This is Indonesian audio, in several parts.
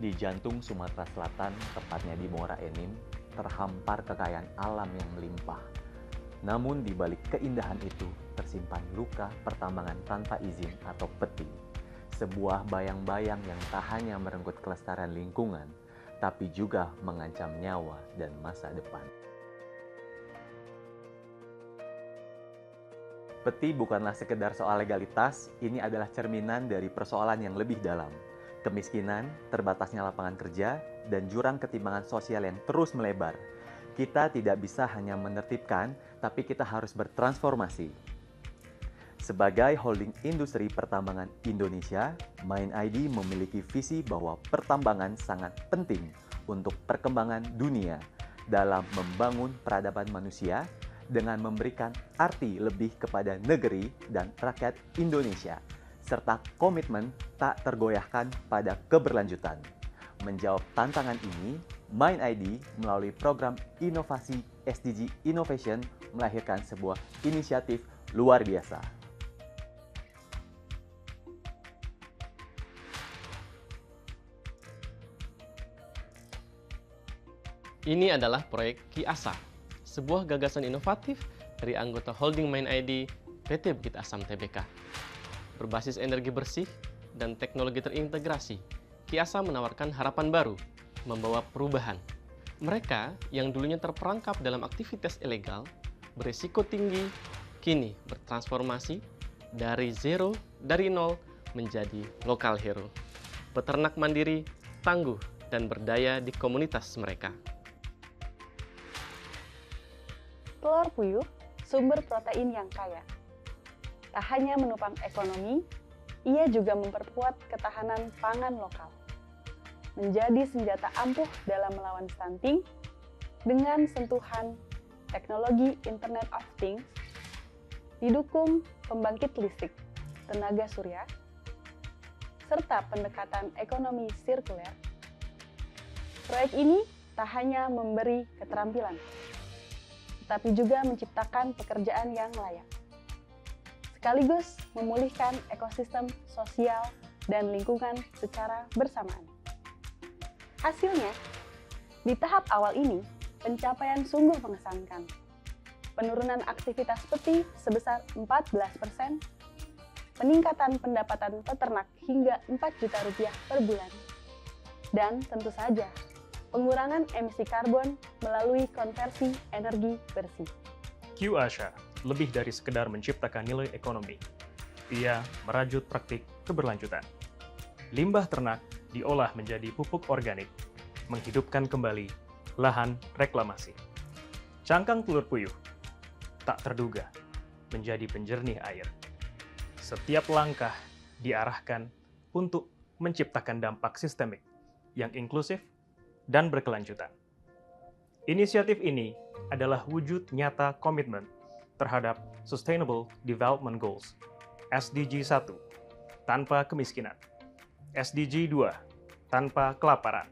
Di jantung Sumatera Selatan, tepatnya di Muara Enim, terhampar kekayaan alam yang melimpah. Namun di balik keindahan itu, tersimpan luka pertambangan tanpa izin atau peti. Sebuah bayang-bayang yang tak hanya merenggut kelestarian lingkungan, tapi juga mengancam nyawa dan masa depan. Peti bukanlah sekedar soal legalitas, ini adalah cerminan dari persoalan yang lebih dalam. Kemiskinan, terbatasnya lapangan kerja, dan jurang ketimpangan sosial yang terus melebar. Kita tidak bisa hanya menertibkan, tapi kita harus bertransformasi. Sebagai holding industri pertambangan Indonesia, MindID memiliki visi bahwa pertambangan sangat penting untuk perkembangan dunia dalam membangun peradaban manusia dengan memberikan arti lebih kepada negeri dan rakyat Indonesia, serta komitmen tak tergoyahkan pada keberlanjutan. Menjawab tantangan ini, MindID melalui program inovasi SDG Innovation melahirkan sebuah inisiatif luar biasa. Ini adalah proyek Ki-Asa, sebuah gagasan inovatif dari anggota holding MindID PT Bukit Asam Tbk. Berbasis energi bersih dan teknologi terintegrasi, Ki-Asa menawarkan harapan baru, membawa perubahan. Mereka yang dulunya terperangkap dalam aktivitas ilegal, berisiko tinggi, kini bertransformasi dari nol menjadi lokal hero. Peternak mandiri, tangguh, dan berdaya di komunitas mereka. Telur puyuh, sumber protein yang kaya. Tak hanya menopang ekonomi, ia juga memperkuat ketahanan pangan lokal. Menjadi senjata ampuh dalam melawan stunting dengan sentuhan teknologi Internet of Things, didukung pembangkit listrik, tenaga surya, serta pendekatan ekonomi sirkuler. Proyek ini tak hanya memberi keterampilan, tetapi juga menciptakan pekerjaan yang layak, sekaligus memulihkan ekosistem sosial dan lingkungan secara bersamaan. Hasilnya, di tahap awal ini, pencapaian sungguh mengesankan. Penurunan aktivitas peti sebesar 14%, peningkatan pendapatan peternak hingga Rp4 juta per bulan, dan tentu saja, pengurangan emisi karbon melalui konversi energi bersih. Ki-Asa lebih dari sekedar menciptakan nilai ekonomi. Ia merajut praktik keberlanjutan. Limbah ternak diolah menjadi pupuk organik, menghidupkan kembali lahan reklamasi. Cangkang telur puyuh tak terduga menjadi penjernih air. Setiap langkah diarahkan untuk menciptakan dampak sistemik yang inklusif dan berkelanjutan. Inisiatif ini adalah wujud nyata komitmen terhadap Sustainable Development Goals, SDG 1, tanpa kemiskinan, SDG 2, tanpa kelaparan,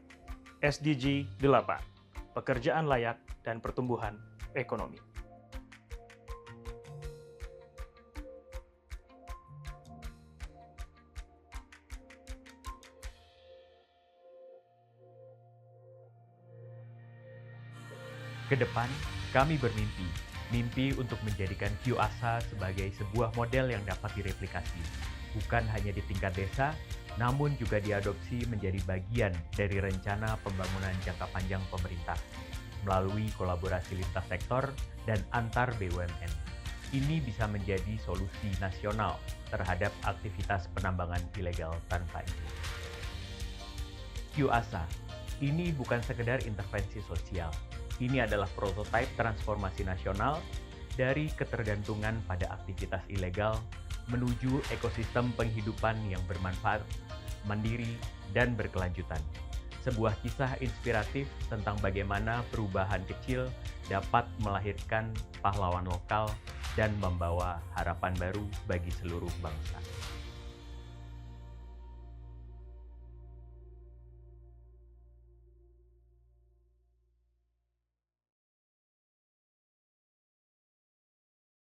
SDG 8, pekerjaan layak dan pertumbuhan ekonomi. Kedepan, kami mimpi untuk menjadikan Ki-Asa sebagai sebuah model yang dapat direplikasi, bukan hanya di tingkat desa, namun juga diadopsi menjadi bagian dari rencana pembangunan jangka panjang pemerintah, melalui kolaborasi lintas sektor dan antar BUMN. Ini bisa menjadi solusi nasional terhadap aktivitas penambangan ilegal tanpa izin. Ki-Asa, ini bukan sekedar intervensi sosial. Ini adalah prototipe transformasi nasional dari ketergantungan pada aktivitas ilegal menuju ekosistem penghidupan yang bermanfaat, mandiri, dan berkelanjutan. Sebuah kisah inspiratif tentang bagaimana perubahan kecil dapat melahirkan pahlawan lokal dan membawa harapan baru bagi seluruh bangsa.